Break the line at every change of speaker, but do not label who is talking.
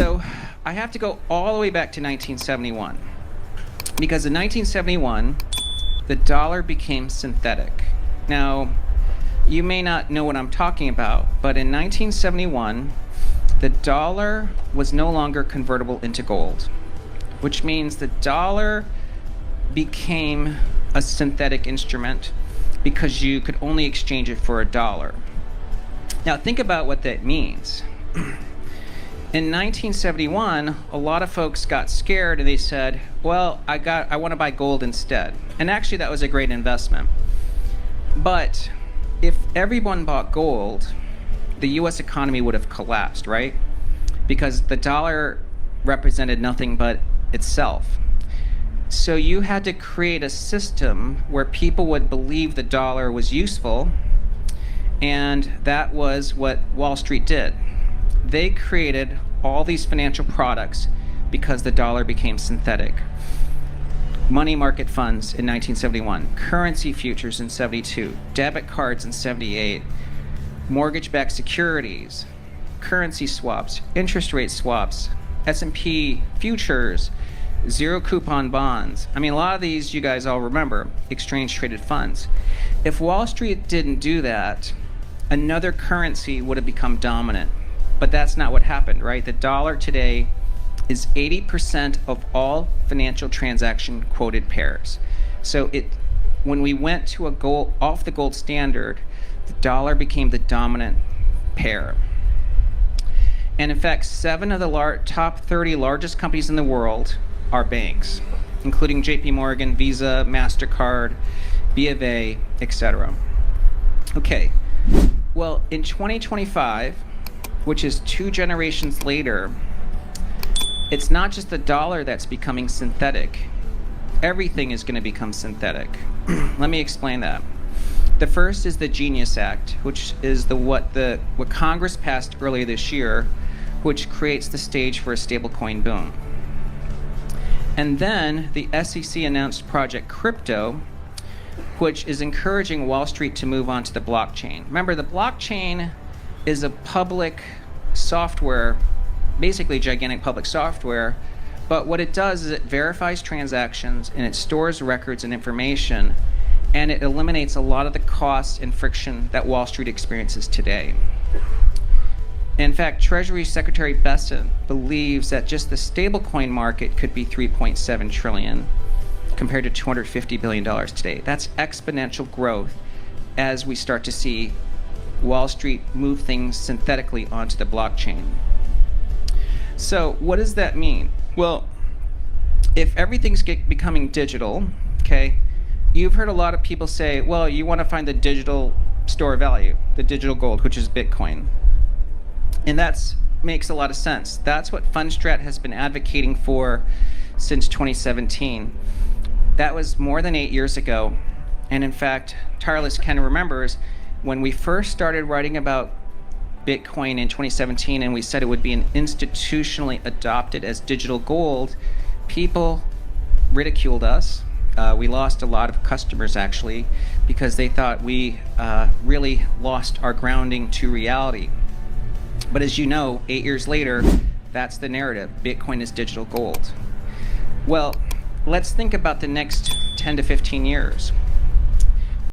So I have to go all the way back to 1971, because in 1971, the dollar became synthetic. Now, you may not know what I'm talking about, but in 1971, the dollar was no longer convertible into gold, which means the dollar became a synthetic instrument because you could only exchange it for a dollar. Now, think about what that means. In 1971, a lot of folks got scared and they said, well, I want to buy gold instead. And actually, that was a great investment. But if everyone bought gold, the US economy would have collapsed, right? Because the dollar represented nothing but itself. So you had to create a system where people would believe the dollar was useful, and that was what Wall Street did. They created all these financial products because the dollar became synthetic. Money market funds in 1971, currency futures in 72, debit cards in 78, mortgage-backed securities, currency swaps, interest rate swaps, S&P futures, zero coupon bonds. I mean, a lot of these you guys all remember, exchange traded funds. If Wall Street didn't do that, another currency would have become dominant. But that's not what happened, right? The dollar today is 80% of all financial transaction quoted pairs. So when we went to a gold, off the gold standard, the dollar became the dominant pair. And in fact, 7 of the top 30 largest companies in the world are banks, including JP Morgan, Visa, MasterCard, B of A, etc. Okay, well, in 2025, which is 2 generations later, it's not just the dollar that's becoming synthetic. Everything is going to become synthetic. Let me explain that. The first is the Genius Act, which is what Congress passed earlier this year, which creates the stage for a stablecoin boom. And then the SEC announced Project Crypto, which is encouraging Wall Street to move on to the blockchain. Remember, the blockchain is a public software, basically gigantic public software, but what it does is it verifies transactions and it stores records and information, and it eliminates a lot of the costs and friction that Wall Street experiences today. In fact, Treasury Secretary Bessent believes that just the stablecoin market could be $3.7 trillion compared to $250 billion today. That's exponential growth as we start to see Wall Street move things synthetically onto the blockchain. So what does that mean? Well, if everything's becoming digital, okay, you've heard a lot of people say, well, you want to find the digital store value, the digital gold, which is Bitcoin. And that makes a lot of sense. That's what Fundstrat has been advocating for since 2017. That was more than 8 years ago. And in fact, Tireless Ken remembers when we first started writing about Bitcoin in 2017 and we said it would be institutionally adopted as digital gold, people ridiculed us. We lost a lot of customers actually because they thought we really lost our grounding to reality. But as you know, 8 years later, that's the narrative. Bitcoin is digital gold. Well, let's think about the next 10 to 15 years.